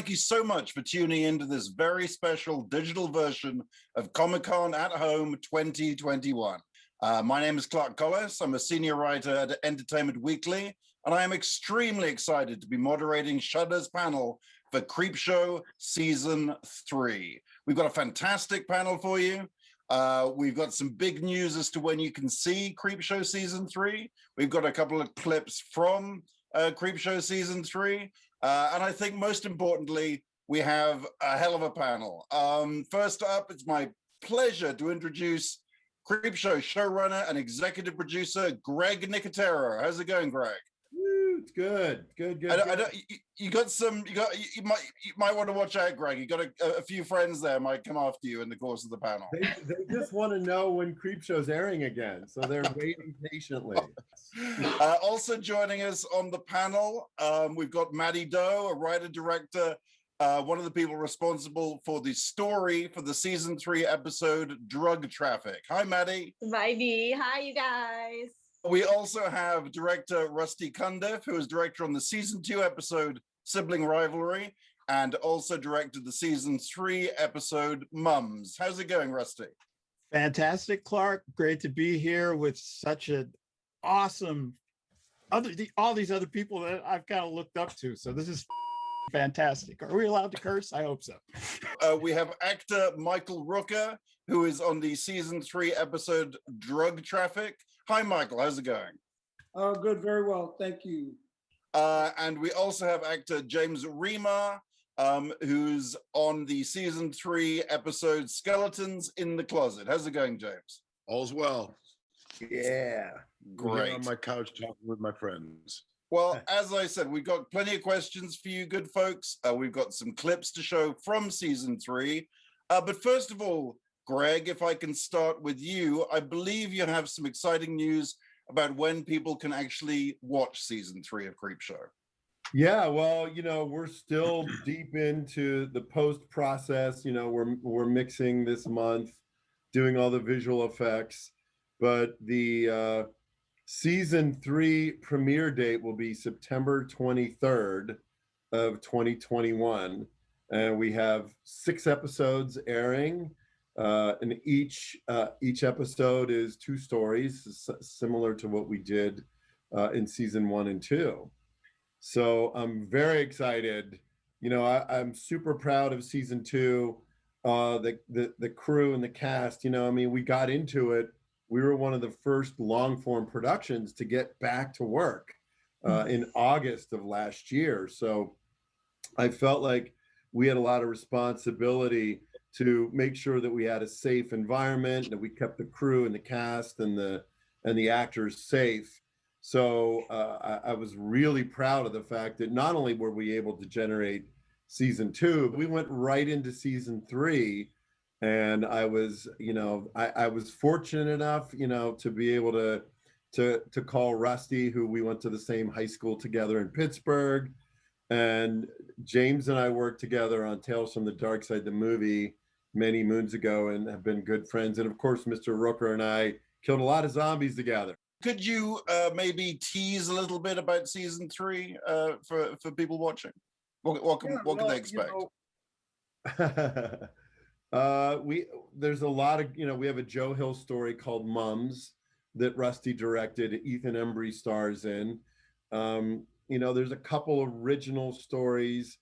thank you so much for tuning into this very special digital version of Comic-Con at Home 2021. My name is Clark Collis. I'm a senior writer at Entertainment Weekly, and I am extremely excited to be moderating Shudder's panel for Creepshow Season 3. We've got a fantastic panel for you. We've got some big news as to when you can see Creepshow Season 3. We've got a couple of clips from Creepshow Season 3. And I think most importantly, we have a hell of a panel. First up, it's my pleasure to introduce Creepshow showrunner and executive producer, Greg Nicotero. How's it going, Greg? Woo, it's good. Good. You might want to watch out, Greg. You got a few friends there might come after you in the course of the panel. They just want to know when Creepshow's airing again, so they're waiting patiently. Also joining us on the panel, we've got Mattie Doe, a writer-director, one of the people responsible for the story for the Season 3 episode, Drug Traffic. Hi, Mattie. Bye, hi, you guys. We also have director Rusty Cundieff, who is director on the Season 2 episode, Sibling Rivalry, and also directed the Season 3 episode, Mums. How's it going, Rusty? Fantastic, Clark. Great to be here with such an awesome, all these other people that I've kind of looked up to. So this is fantastic. Are we allowed to curse? I hope so. We have actor Michael Rooker, who is on the Season 3 episode, Drug Traffic. Hi, Michael. How's it going? Good. Very well. Thank you. And we also have actor James Remar, who's on the Season 3 episode Skeletons in the Closet. How's it going, James? All's well. Yeah. Great. Here on my couch talking with my friends. Well, as I said, we've got plenty of questions for you good folks. We've got some clips to show from Season 3. But first of all, Greg, if I can start with you, I believe you have some exciting news about when people can actually watch Season 3 of Creepshow. Yeah, well, we're still deep into the post process. We're mixing this month, doing all the visual effects, but the Season 3 premiere date will be September 23rd of 2021. And we have 6 episodes airing. And each episode is 2 stories, similar to what we did in Season 1 and 2. So I'm very excited. I'm super proud of Season 2, the crew and the cast. We got into it. We were one of the first long-form productions to get back to work in August of last year. So I felt like we had a lot of responsibility to make sure that we had a safe environment, that we kept the crew and the cast and the actors safe. So I was really proud of the fact that not only were we able to generate Season 2, but we went right into Season 3. And I was, I was fortunate enough, to be able to call Rusty, who we went to the same high school together in Pittsburgh. And James and I worked together on Tales from the Dark Side, the movie, many moons ago, and have been good friends. And of course, Mr. Rooker and I killed a lot of zombies together. Could you maybe tease a little bit about Season 3 for people watching? What can they expect? There's a lot of, we have a Joe Hill story called Mums that Rusty directed, Ethan Embry stars in. There's a couple original stories.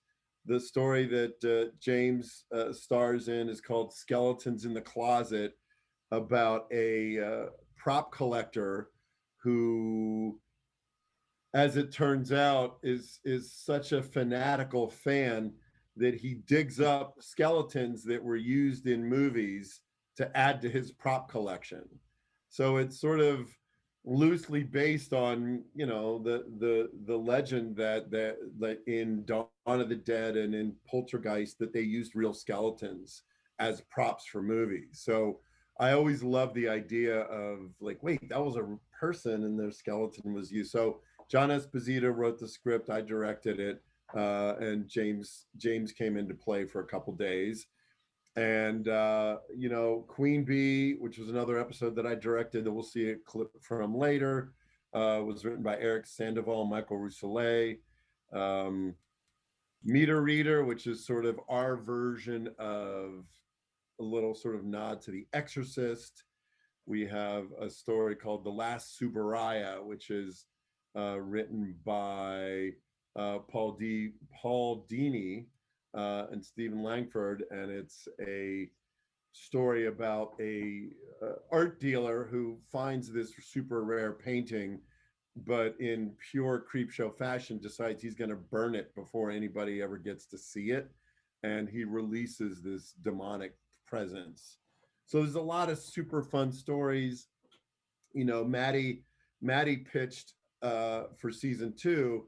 The story that James stars in is called Skeletons in the Closet, about a prop collector who, as it turns out, is such a fanatical fan that he digs up skeletons that were used in movies to add to his prop collection. So it's sort of loosely based on, the legend that in Dawn of the Dead and in Poltergeist, that they used real skeletons as props for movies. So I always love the idea of like, wait, that was a person and their skeleton was used. So John Esposito wrote the script, I directed it, and James came into play for a couple days. And Queen Bee, which was another episode that I directed that we'll see a clip from later, was written by Eric Sandoval, Michael Rousselet. Meter Reader, which is sort of our version of a little sort of nod to The Exorcist. We have a story called The Last Subaraya, which is written by Paul Dini and Stephen Langford, and it's a story about a art dealer who finds this super rare painting, but in pure Creepshow fashion decides he's going to burn it before anybody ever gets to see it, and he releases this demonic presence. So there's a lot of super fun stories. You know, Mattie pitched for season 2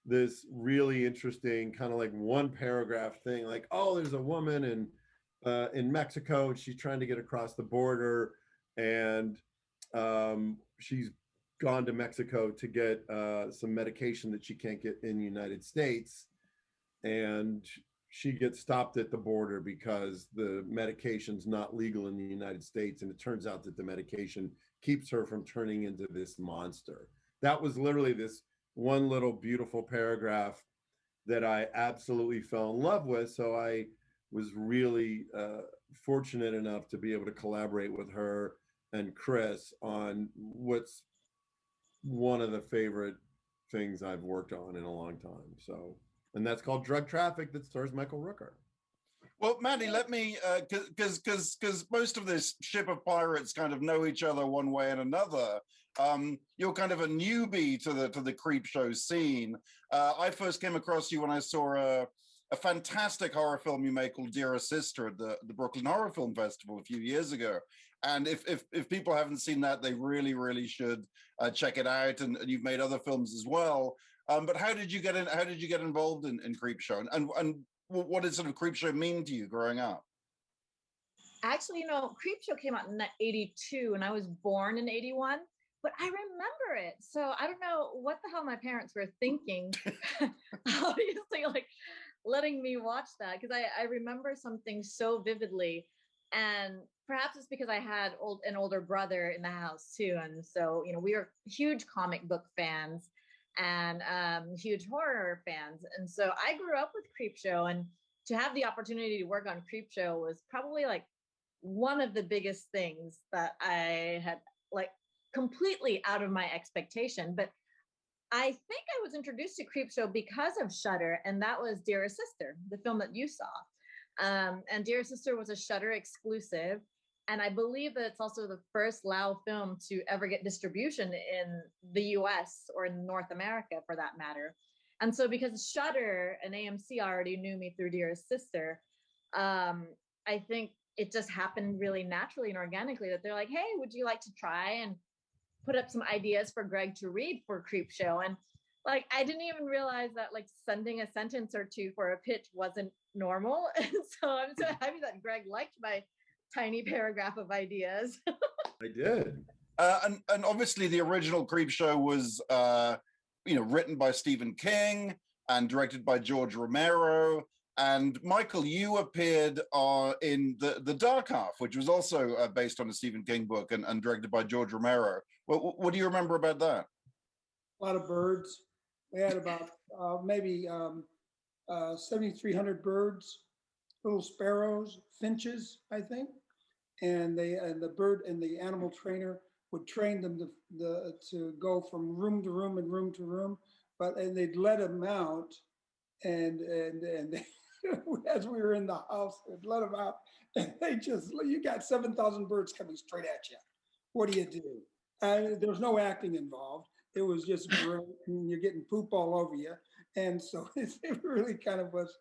this really interesting kind of like one paragraph thing, like, oh, there's a woman in Mexico and she's trying to get across the border, and she's gone to Mexico to get some medication that she can't get in the United States, and she gets stopped at the border because the medication's not legal in the United States, and it turns out that the medication keeps her from turning into this monster. That was literally this one little beautiful paragraph that I absolutely fell in love with. So I was really fortunate enough to be able to collaborate with her and Chris on what's one of the favorite things I've worked on in a long time. So, and that's called Drug Traffic, that stars Michael Rooker. Well, Mattie, let me, because most of this ship of pirates kind of know each other one way and another. You're kind of a newbie to the Creepshow scene. I first came across you when I saw a fantastic horror film you made called Dearest Sister at the Brooklyn Horror Film Festival a few years ago. And if people haven't seen that, they really should check it out. And you've made other films as well. But how did you get in? How did you get involved in Creepshow? And what did sort of Creepshow mean to you growing up? Actually, Creepshow came out in '82 and I was born in '81, but I remember it. So I don't know what the hell my parents were thinking. Obviously, like letting me watch that, because I remember something so vividly. And perhaps it's because I had an older brother in the house too. And so, we were huge comic book fans and huge horror fans. And so I grew up with Creepshow, and to have the opportunity to work on Creepshow was probably like one of the biggest things that I had, like, completely out of my expectation. But I think I was introduced to Creepshow because of Shudder, and that was Dearest Sister, the film that you saw. And Dearest Sister was a Shudder exclusive. And I believe that it's also the first Lao film to ever get distribution in the US or in North America, for that matter. And so because Shudder and AMC already knew me through Dearest Sister, I think it just happened really naturally and organically that they're like, hey, would you like to try and put up some ideas for Greg to read for Creepshow? And like, I didn't even realize that like sending a sentence or two for a pitch wasn't normal. And so I'm so happy that Greg liked my tiny paragraph of ideas. I did. And obviously the original Creepshow was written by Stephen King and directed by George Romero. And Michael, you appeared in the Dark Half, which was also based on a Stephen King book and directed by George Romero. What do you remember about that? A lot of birds. We had about maybe 7,300 birds, little sparrows, finches, I think. And the bird and the animal trainer would train them to go from room to room and room to room, and they'd let them out, and they, as we were in the house, they'd let them out, and you got 7,000 birds coming straight at you. What do you do? There was no acting involved. It was just great, and you're getting poop all over you, and so it really kind of was.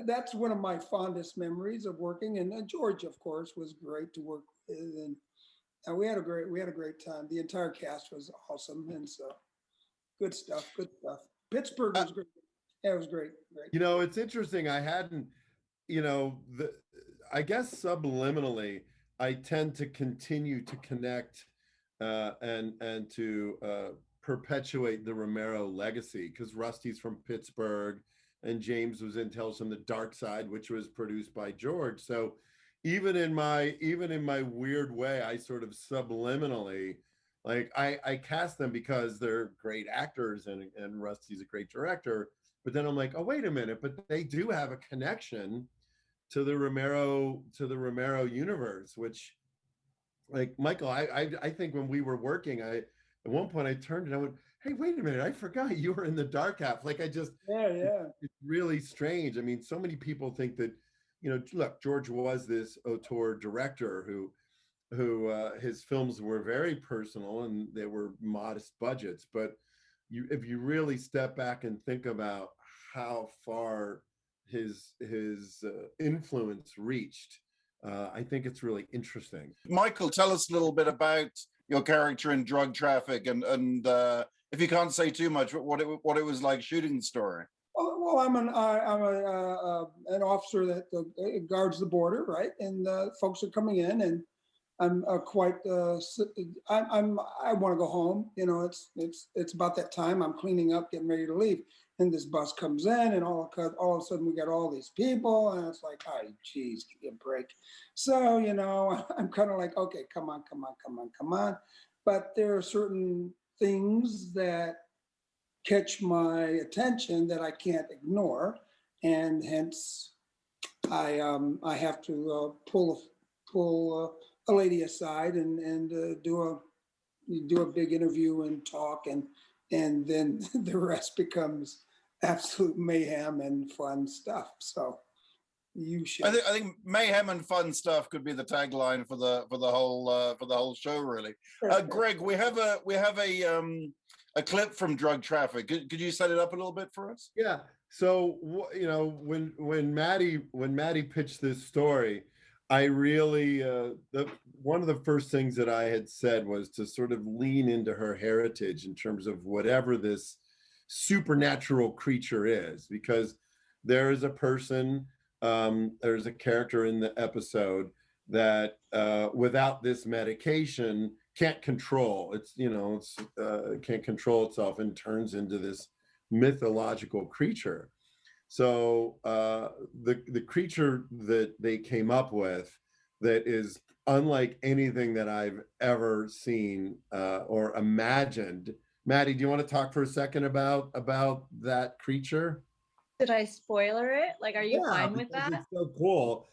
That's one of my fondest memories of working, and George, of course, was great to work with, and we had a great time. The entire cast was awesome, and so good stuff. Pittsburgh was great. Yeah, it was great. It's interesting. I hadn't, I guess subliminally, I tend to continue to connect and to perpetuate the Romero legacy, because Rusty's from Pittsburgh. And James was in Tales from the Dark Side, which was produced by George. So even in my weird way, I sort of subliminally, like I cast them because they're great actors and Rusty's a great director. But then I'm like, oh, wait a minute, but they do have a connection to the Romero universe, which, like, Michael, I think when we were working, at one point I turned and I went, hey, wait a minute, I forgot you were in the dark half. Like, Yeah. it's really strange. I mean, so many people think that, look, George was this auteur director who his films were very personal and they were modest budgets. But if you really step back and think about how far his influence reached, I think it's really interesting. Michael, tell us a little bit about your character in Drug Traffic, and if you can't say too much, what it was like shooting the story. Well, I'm an officer that guards the border, right? And folks are coming in, and I'm I want to go home. It's about that time. I'm cleaning up, getting ready to leave, and this bus comes in, and all of a sudden we got all these people, and it's like, oh, geez, give me a break. So I'm kind of like, okay, come on. But there are certain things that catch my attention that I can't ignore, and hence I have to pull a lady aside and do a big interview and talk, and then the rest becomes absolute mayhem and fun stuff. So you should. I think mayhem and fun stuff could be the tagline for the whole show, really. Greg, we have a clip from Drug Traffic. Could you set it up a little bit for us? Yeah. So when Mattie pitched this story, I really one of the first things that I had said was to sort of lean into her heritage in terms of whatever this supernatural creature is, because there is a person, there's a character in the episode that without this medication can't control. Can't control itself and turns into this mythological creature. So the creature that they came up with that is unlike anything that I've ever seen or imagined. Mattie, do you want to talk for a second about that creature? Did I spoiler it? Like, are you fine with that? It's so cool.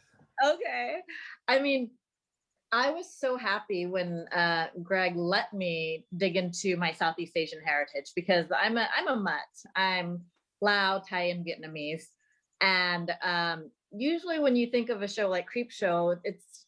Okay. I mean, I was so happy when Greg let me dig into my Southeast Asian heritage, because I'm a mutt. I'm Lao, Thai, and Vietnamese. And usually when you think of a show like Creepshow, it's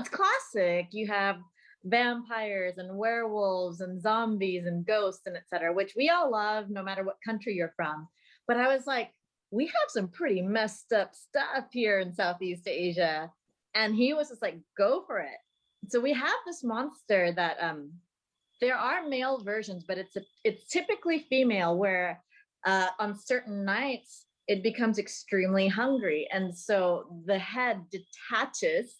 classic. You have vampires and werewolves and zombies and ghosts and etc., which we all love no matter what country you're from. But I was like, we have some pretty messed up stuff here in Southeast Asia. And he was just like, go for it. So we have this monster that there are male versions, but it's typically female, where on certain nights it becomes extremely hungry. And so the head detaches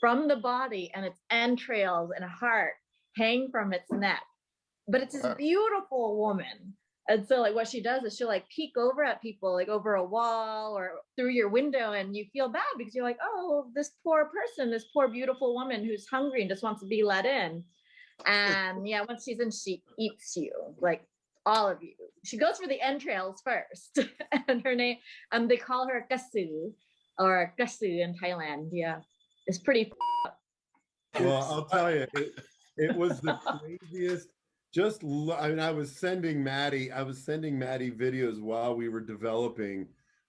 from the body, and its entrails and heart hang from its neck. But it's this beautiful woman. And so like what she does is she'll like peek over at people, like over a wall or through your window, and you feel bad because you're like, oh, this poor person, this poor beautiful woman who's hungry and just wants to be let in. And yeah, once she's in, she eats you, like all of you. She goes for the entrails first. And her name, they call her Kasu, or Kasu in Thailand. Yeah, it's pretty. Well, I'll tell you, it was the craziest. I was sending Mattie videos while we were developing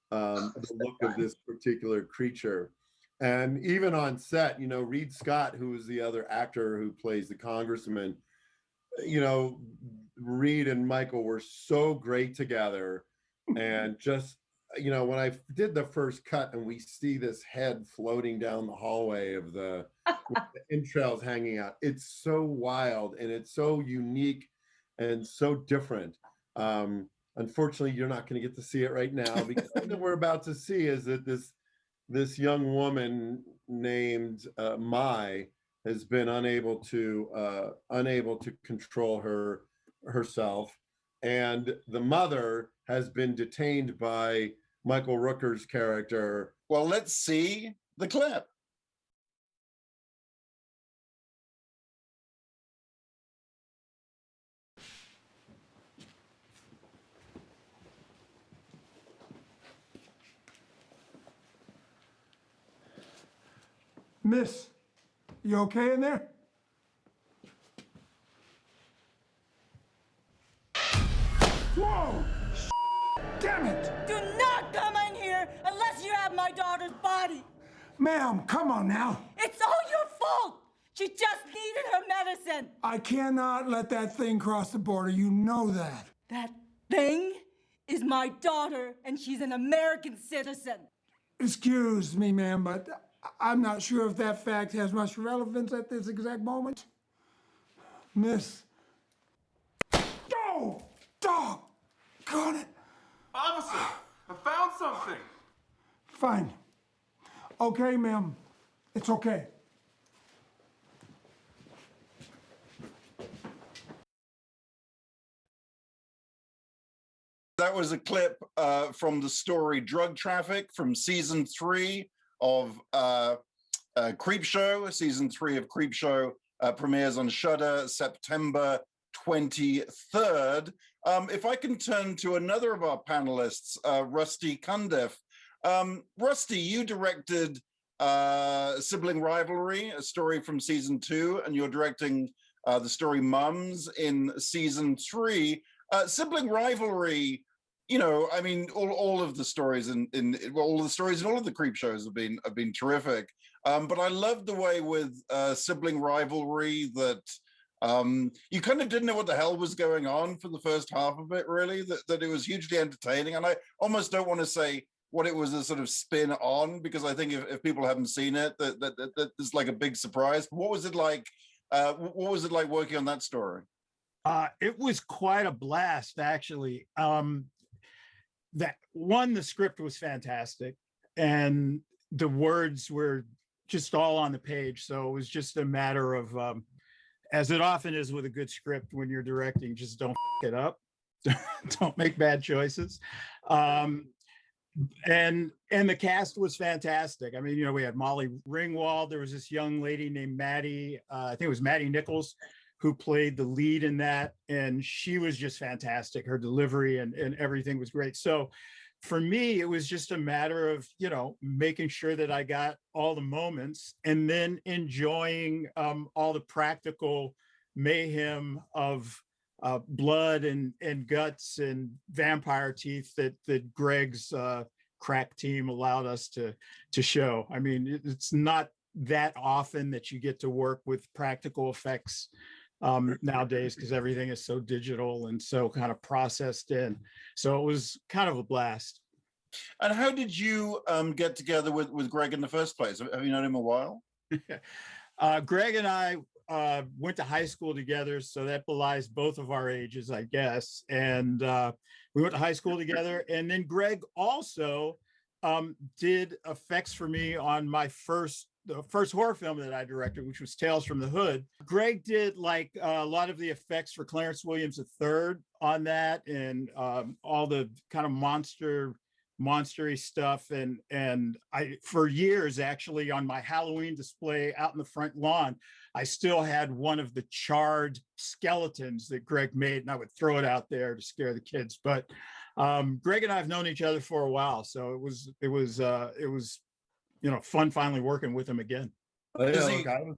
the look of this particular creature. And even on set, Reed Scott, who is the other actor who plays the congressman, Reed and Michael were so great together. And just, when I did the first cut and we see this head floating down the hallway with the entrails hanging out, it's so wild and it's so unique and so different. Unfortunately, you're not going to get to see it right now, because the thing that we're about to see is that this young woman named Mai has been unable to control herself, and the mother has been detained by Michael Rooker's character. Well, let's see the clip. Miss, you okay in there? Whoa! Damn it! Do not come in here unless you have my daughter's body. Ma'am, come on now. It's all your fault. She just needed her medicine. I cannot let that thing cross the border. You know that. That thing is my daughter, and she's an American citizen. Excuse me, ma'am, but I'm not sure if that fact has much relevance at this exact moment. Miss. Oh, dog! Got it. Officer, I found something. Fine. Okay, ma'am. It's okay. That was a clip from the story Drug Traffic from season 3 of Creepshow. Season 3 of Creepshow premieres on Shudder September 23rd. If I can turn to another of our panelists, Rusty Cundieff. Rusty, you directed Sibling Rivalry, a story from season 2, and you're directing the story Mums in season 3. Sibling Rivalry, you know, I mean, all of the stories in all the stories in all of the Creep shows have been terrific. But I love the way with Sibling Rivalry that you kind of didn't know what the hell was going on for the first half of it, really, that it was hugely entertaining. And I almost don't want to say what it was a sort of spin on, because I think if people haven't seen it, that is like a big surprise. What was it like? What was it like working on that story? It was quite a blast, actually. The script was fantastic, and the words were just all on the page. So it was just a matter of, as it often is with a good script when you're directing, just don't f it up, don't make bad choices. And the cast was fantastic. I mean, you know, we had Molly Ringwald. There was this young lady named Mattie. I think it was Mattie Nichols, who played the lead in that, and she was just fantastic. Her delivery and everything was great. So for me, it was just a matter of, you know, making sure that I got all the moments and then enjoying all the practical mayhem of blood and guts and vampire teeth that Greg's crack team allowed us to show. I mean, it's not that often that you get to work with practical effects nowadays, because everything is so digital and so kind of processed in. So it was kind of a blast. And how did you get together with Greg in the first place? Have you known him a while? Greg and I went to high school together, so that belies both of our ages, I guess. And we went to high school together. And then Greg also did effects for me on the first horror film that I directed, which was Tales from the Hood. Greg did like a lot of the effects for Clarence Williams III on that, and all the kind of monstery stuff. And I, for years, actually, on my Halloween display out in the front lawn, I still had one of the charred skeletons that Greg made, and I would throw it out there to scare the kids. But Greg and I have known each other for a while, so it was you know, fun finally working with him again. Yeah, look,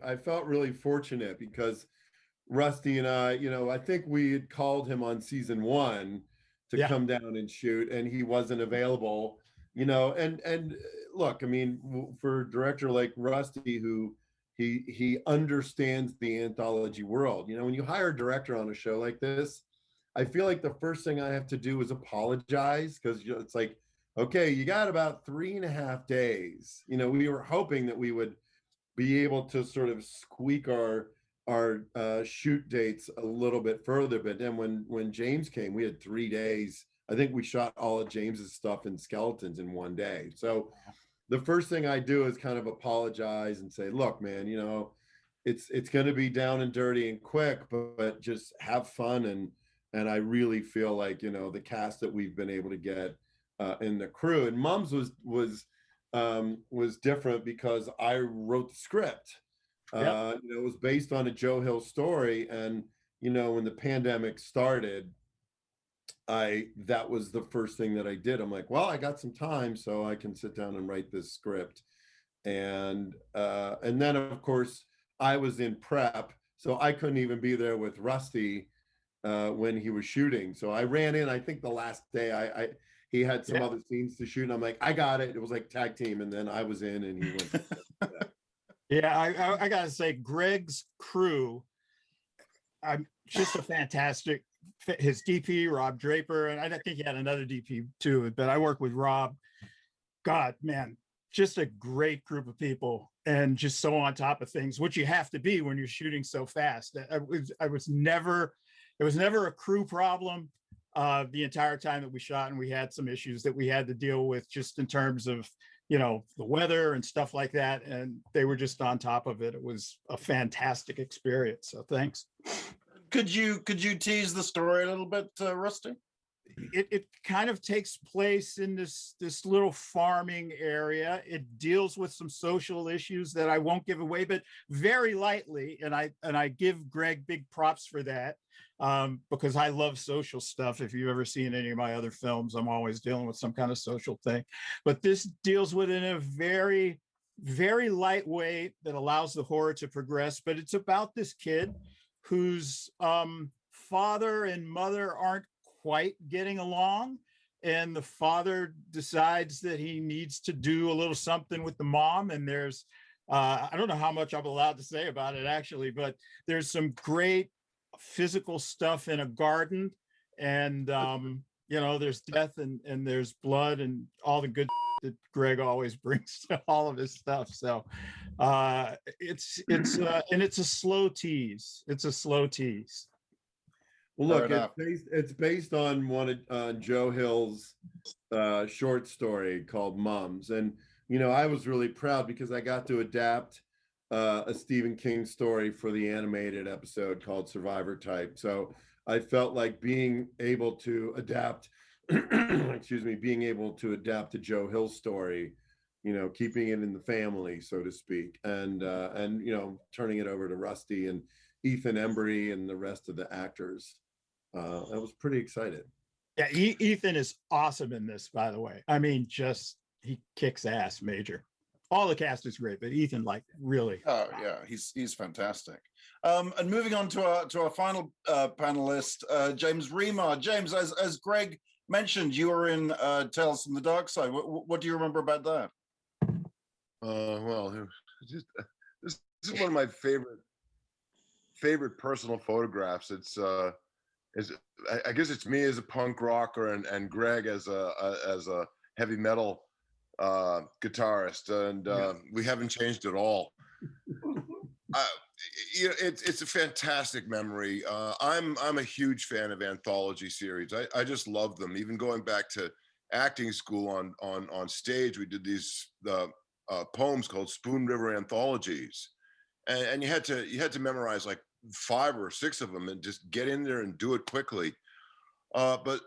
I felt really fortunate because Rusty and I, you know, I think we had called him on season 1 to come down and shoot, and he wasn't available, you know, and look, I mean, for a director like Rusty, who he understands the anthology world, you know, when you hire a director on a show like this, I feel like the first thing I have to do is apologize, because it's like, okay, you got about 3.5 days. You know, we were hoping that we would be able to sort of squeak our shoot dates a little bit further. But then when James came, we had 3 days. I think we shot all of James's stuff in skeletons in 1 day. So the first thing I do is kind of apologize and say, look, man, you know, it's going to be down and dirty and quick, but just have fun. And I really feel like, you know, the cast that we've been able to get in the crew, and Mums was different because I wrote the script. You know, it was based on a Joe Hill story, and you know, when the pandemic started, that was the first thing that I did. I'm like, well, I got some time, so I can sit down and write this script. and then of course I was in prep, so I couldn't even be there with Rusty when he was shooting. So I ran in. I think the last day he had some other scenes to shoot, and I'm like, I got it. It was like tag team, and then I was in, and he went. Yeah, I gotta say, Greg's crew, I'm just a fantastic. His DP, Rob Draper, and I think he had another DP too. But I work with Rob. God, man, just a great group of people, and just so on top of things, which you have to be when you're shooting so fast. It was never a crew problem the entire time that we shot, and we had some issues that we had to deal with just in terms of, you know, the weather and stuff like that, and they were just on top of it. It was a fantastic experience, so thanks. Could you tease the story a little bit, Rusty? It kind of takes place in this little farming area. It deals with some social issues that I won't give away, but very lightly, and I give Greg big props for that, because I love social stuff. If you've ever seen any of my other films, I'm always dealing with some kind of social thing, but this deals with it in a very, very light way that allows the horror to progress. But it's about this kid whose father and mother aren't quite getting along, and the father decides that he needs to do a little something with the mom, and there's I don't know how much I'm allowed to say about it actually, but there's some great physical stuff in a garden, and you know, there's death and there's blood and all the good that Greg always brings to all of his stuff. So it's and it's a slow tease. It's a slow tease. Well, look, it's based on one of Joe Hill's short story called Mums. And, you know, I was really proud because I got to adapt a Stephen King story for the animated episode called Survivor Type. So I felt like being able to adapt, being able to adapt to Joe Hill's story, you know, keeping it in the family, so to speak, and you know, turning it over to Rusty and Ethan Embry and the rest of the actors. I was pretty excited. Yeah, Ethan is awesome in this, by the way. I mean, just he kicks ass major. All the cast is great, but Ethan, like, really. Oh yeah, he's fantastic. And moving on to our final panelist, James Remar. James, as Greg mentioned, you were in Tales from the Dark Side. What do you remember about that? Well, this is one of my favorite personal photographs. I guess it's me as a punk rocker and Greg as a heavy metal guitarist, and we haven't changed at all. You know, it's a fantastic memory. I'm a huge fan of anthology series. I just love them. Even going back to acting school on stage, we did these poems called Spoon River anthologies, and you had to memorize like 5 or 6 of them and just get in there and do it quickly. But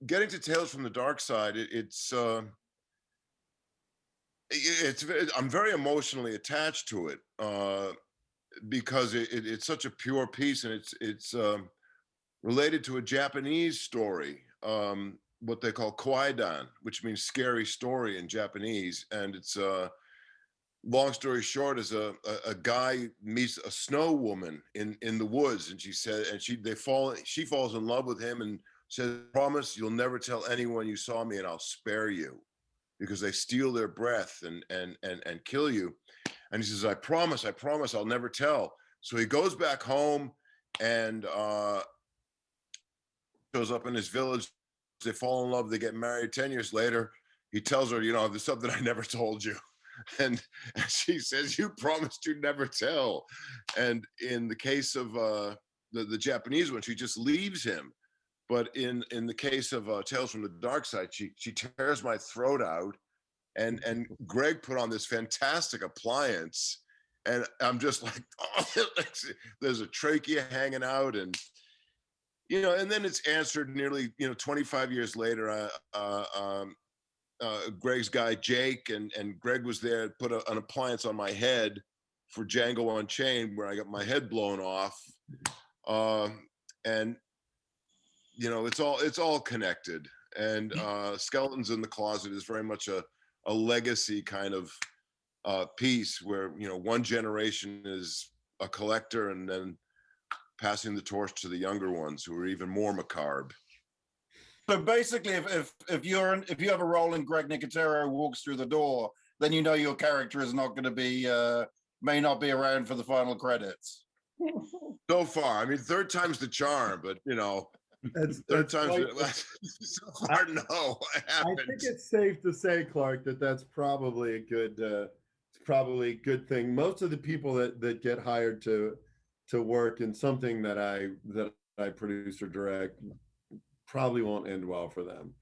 getting to Tales from the Dark Side, I'm very emotionally attached to it because it's such a pure piece, and it's related to a Japanese story, what they call kwaidan, which means scary story in Japanese, and it's long story short, is a guy meets a snow woman in the woods, and she falls in love with him and says, "Promise you'll never tell anyone you saw me, and I'll spare you," because they steal their breath and kill you. And he says, I promise I'll never tell." So he goes back home and shows up in his village. They fall in love. They get married. 10 years later, he tells her, "You know, there's something I never told you." And she says, "You promised you'd never tell." And in the case of the Japanese one, she just leaves him. But in the case of Tales from the Dark Side, she tears my throat out, and Greg put on this fantastic appliance, and I'm just like, oh, there's a trachea hanging out, and you know, and then it's answered nearly 25 years later. Greg's guy Jake and Greg was there, put an appliance on my head for Django Unchained, where I got my head blown off, and you know, it's all connected. And Skeletons in the Closet is very much a legacy kind of piece where, you know, one generation is a collector and then passing the torch to the younger ones who are even more macabre. So basically, if you have a role in Greg Nicotero walks through the door, then you know your character is not going to be may not be around for the final credits. So far, I mean, third time's the charm, but you know, third time's it's so hard to know what happens. I think it's safe to say, Clark, that's probably a good it's probably a good thing. Most of the people that get hired to work in something that I produce or direct probably won't end well for them.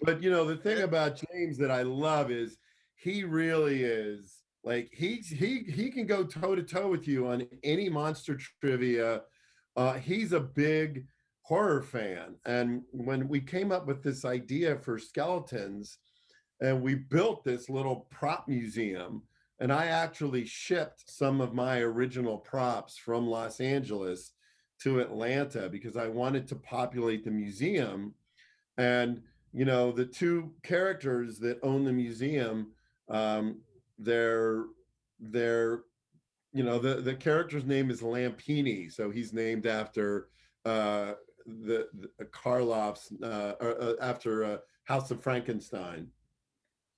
But you know, the thing about James that I love is he really is like he can go toe to toe with you on any monster trivia. He's a big horror fan, and when we came up with this idea for skeletons, and we built this little prop museum, and I actually shipped some of my original props from Los Angeles to Atlanta because I wanted to populate the museum. And you know, the two characters that own the museum, they're you know, the character's name is Lampini, so he's named after the Karloff's after House of Frankenstein,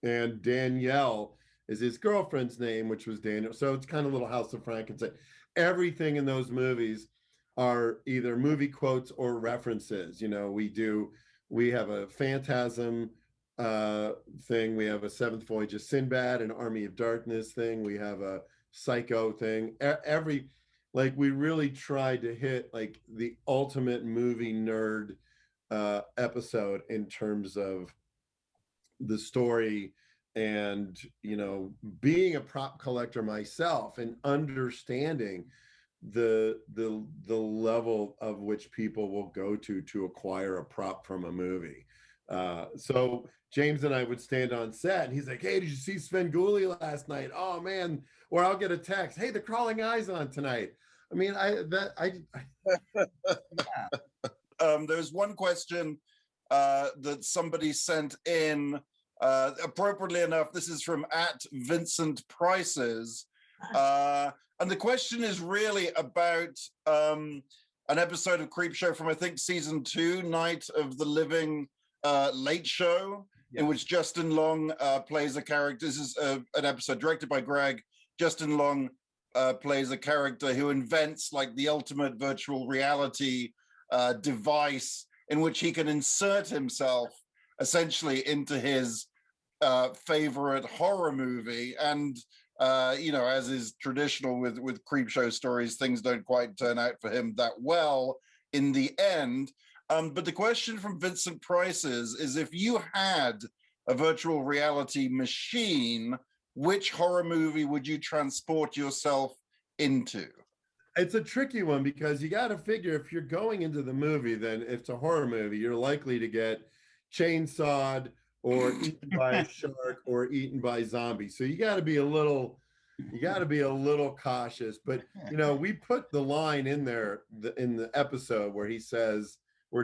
and Danielle is his girlfriend's name, which was Daniel. So it's kind of little House of Frankenstein. Everything in those movies are either movie quotes or references. You know, we have a Phantasm thing, we have a Seventh Voyage of Sinbad, an Army of Darkness thing, we have a Psycho thing. Like we really tried to hit like the ultimate movie nerd episode in terms of the story. And you know, being a prop collector myself and understanding the level of which people will go to acquire a prop from a movie. So James and I would stand on set and he's like, hey, did you see Svengoolie last night? Oh man. Or I'll get a text, hey, the Crawling Eye's on tonight. I mean, There's one question that somebody sent in, appropriately enough, this is from @VincentPrices. And the question is really about an episode of Creepshow from, I think, season 2, Night of the Living Late Show, in which Justin Long plays a character. This is an episode directed by Greg. Justin Long plays a character who invents like the ultimate virtual reality device in which he can insert himself essentially into his favorite horror movie. And you know, as is traditional with Creepshow stories, things don't quite turn out for him that well in the end. But the question from Vincent Prices is, if you had a virtual reality machine, which horror movie would you transport yourself into? It's a tricky one because you got to figure if you're going into the movie, then if it's a horror movie, you're likely to get chainsawed or eaten by a shark or eaten by zombies. So you got to be a little cautious. But you know, we put the line in there in the episode where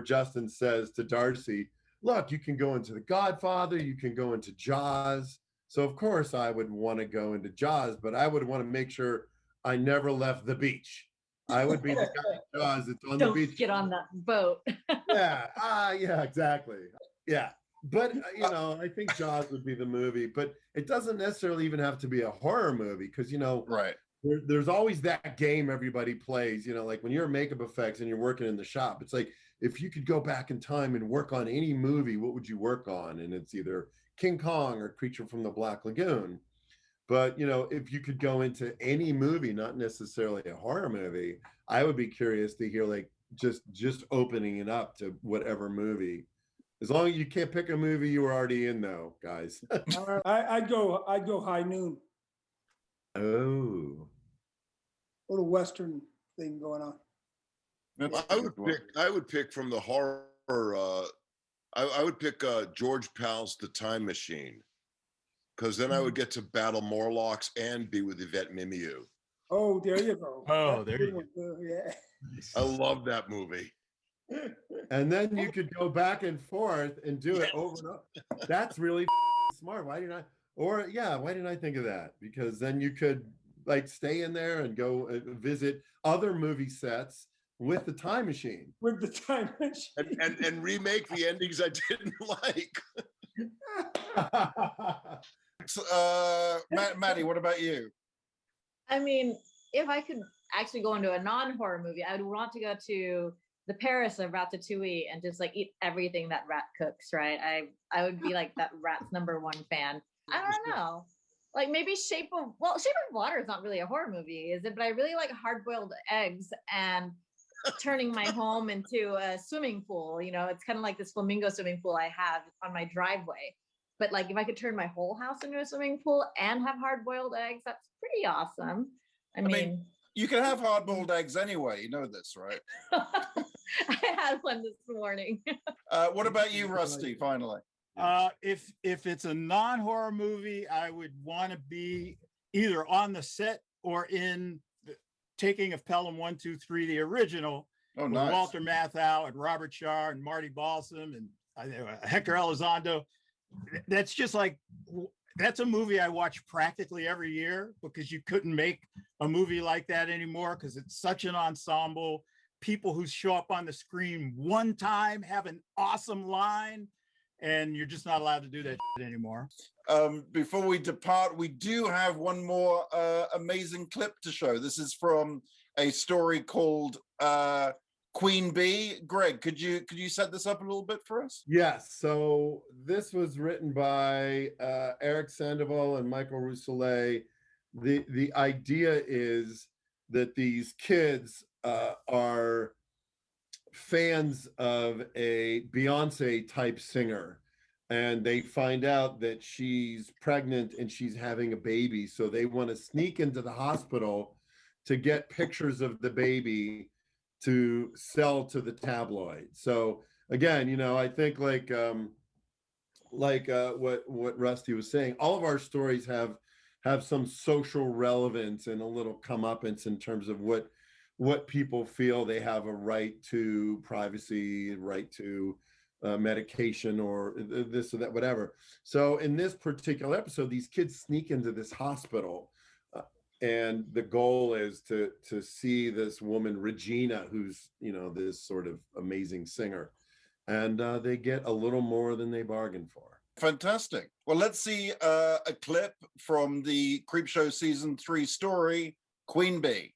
Justin says to Darcy, look, you can go into The Godfather, you can go into Jaws. So of course I would want to go into Jaws, but I would want to make sure I never left the beach. I would be the guy in Jaws that's on the beach. Don't get on that boat. Yeah, exactly. Yeah. But, you know, I think Jaws would be the movie, but it doesn't necessarily even have to be a horror movie because, you know, right. There's always that game everybody plays, you know, like when you're in makeup effects and you're working in the shop, it's like, if you could go back in time and work on any movie, what would you work on? And it's either King Kong or Creature from the Black Lagoon. But, you know, if you could go into any movie, not necessarily a horror movie, I would be curious to hear like just opening it up to whatever movie. As long as you can't pick a movie you were already in, though, guys. I'd go High Noon. Oh, Little Western thing going on. I would pick from the horror. I would pick George Pal's The Time Machine, because then I would get to battle Morlocks and be with Yvette Mimieux. Oh, there you go. Oh, there you go. Yeah. I love that movie. And then you could go back and forth and do it over and over. That's really smart. Why do you not? Or yeah, why didn't I think of that? Because then you could like stay in there and go visit other movie sets with the time machine. With the time machine. And remake the endings I didn't like. Mattie, what about you? I mean, if I could actually go into a non-horror movie, I would want to go to the Paris of Ratatouille and just like eat everything that rat cooks, right? I would be like that rat's #1 fan. I don't know. Like maybe Shape of Water is not really a horror movie, is it? But I really like hard-boiled eggs and turning my home into a swimming pool. You know, it's kind of like this flamingo swimming pool I have on my driveway. But like if I could turn my whole house into a swimming pool and have hard-boiled eggs, that's pretty awesome. I mean you can have hard-boiled eggs anyway. You know this, right? I had one this morning. What about you, Rusty, finally? If it's a non-horror movie, I would want to be either on the set or in the Taking of Pelham 1, 2, 3, the original. Oh, with nice. Walter Matthau and Robert Shaw and Marty Balsam and Hector Elizondo. That's just like, that's a movie I watch practically every year because you couldn't make a movie like that anymore because it's such an ensemble. People who show up on the screen one time have an awesome line, and you're just not allowed to do that shit anymore. Before we depart, we do have one more amazing clip to show. This is from a story called Queen Bee. Greg, could you set this up a little bit for us? Yes. So this was written by Eric Sandoval and Michael Rousselet. The idea is that these kids are fans of a Beyonce type singer, and they find out that she's pregnant and she's having a baby. So they want to sneak into the hospital to get pictures of the baby to sell to the tabloid. So again, you know, I think like what Rusty was saying, all of our stories have some social relevance and a little comeuppance in terms of what people feel they have a right to privacy, right to medication or this or that, whatever. So in this particular episode, these kids sneak into this hospital, and the goal is to see this woman, Regina, who's, you know, this sort of amazing singer, and they get a little more than they bargained for. Fantastic. Well, let's see a clip from the Creepshow Season 3 story, Queen Bee.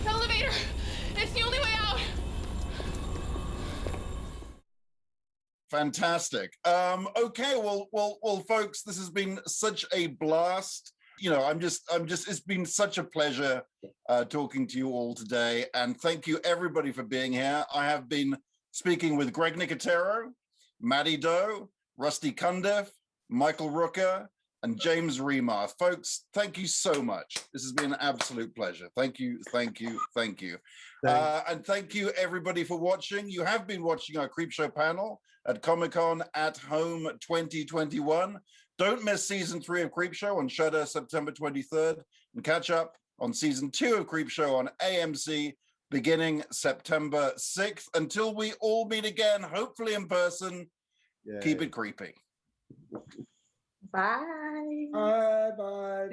Elevator! It's the only way out! Fantastic. Okay, well, folks, this has been such a blast. You know, it's been such a pleasure talking to you all today. And thank you everybody for being here. I have been speaking with Greg Nicotero, Mattie Doe, Rusty Cundieff, Michael Rooker, and James Remar. Folks, thank you so much. This has been an absolute pleasure. Thank you, thank you, thank you. And thank you everybody for watching. You have been watching our Creepshow panel at Comic-Con at Home 2021. Don't miss Season 3 of Creepshow on Shudder September 23rd, and catch up on Season 2 of Creepshow on AMC beginning September 6th. Until we all meet again, hopefully in person, keep it creepy. Bye. Bye.